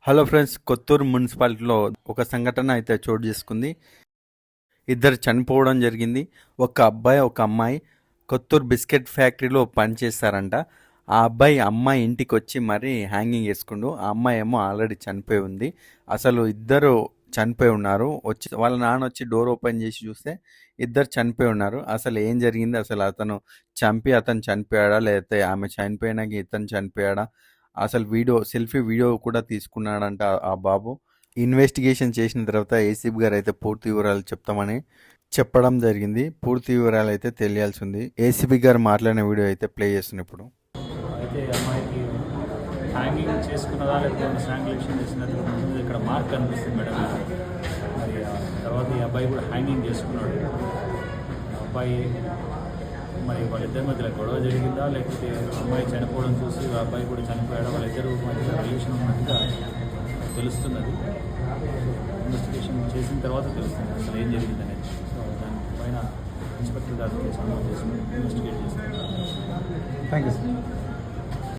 Hello friends, Kotturu మున్సిపాలిటీలో ఒక సంఘటన అయితే చోటు చేసుకుంది. ఇద్దరు చనిపోవడం జరిగింది. ఒక అబ్బాయి ఒక అమ్మాయి కొత్తూరు బిస్కెట్ ఫ్యాక్టరీలో పనిచేస్తారంట. ఆ అబ్బాయి అమ్మాయి ఇంటికి వచ్చి మరీ హ్యాంగింగ్ చేసుకుండు. ఆ అమ్మాయి ఏమో ఆల్రెడీ చనిపోయి ఉంది. అసలు ఇద్దరు చనిపోయి ఉన్నారు. వచ్చి వాళ్ళ నాన్న వచ్చి డోర్ ఓపెన్ చేసి చూస్తే ఇద్దరు చనిపోయి ఉన్నారు. అసలు ఏం జరిగింది, అసలు అతను అతను చనిపోయాడా, లేకపోతే ఆమె చనిపోయినాక ఇతను చనిపోయాడా, అసలు సెల్ఫీ వీడియో కూడా తీసుకున్నాడంట ఆ బాబు. ఇన్వెస్టిగేషన్ చేసిన తర్వాత ఏసీబీ గారు అయితే పూర్తి వివరాలు చెప్తామని చెప్పడం జరిగింది. పూర్తి వివరాలు అయితే తెలియాల్సి ఉంది. ఏసీబీ గారు మాట్లాడిన వీడియో అయితే ప్లే చేస్తున్న ఇప్పుడు. అయితే అమ్మాయికి హ్యాంగింగ్ చేసుకున్నదా లేకపోతే స్ట్రాంగులేషన్ చేసినది ఇక్కడ మార్క్ కనిపిస్తుంది మేడం. మరి తర్వాత ఈ అబ్బాయి కూడా హ్యాంగింగ్ చేసుకున్నాడు. అబ్బాయి మరి వాళ్ళిద్దరి మధ్యలో గొడవ జరిగిందా లేకపోతే అమ్మాయి చనిపోవడం చూసి ఆ అబ్బాయి కూడా చనిపోయాడా, వాళ్ళిద్దరు మధ్య రిలేషన్ ఉన్నట్టుగా తెలుస్తున్నది. ఇన్వెస్టిగేషన్ చేసిన తర్వాత తెలుస్తుంది అసలు ఏం జరిగింది అనేది. సో దానిపైన ఇన్స్పెక్టర్ గారు కేసు నమోదు చేసుకుని ఇన్వెస్టిగేట్ చేస్తున్నారు. Thank you sir.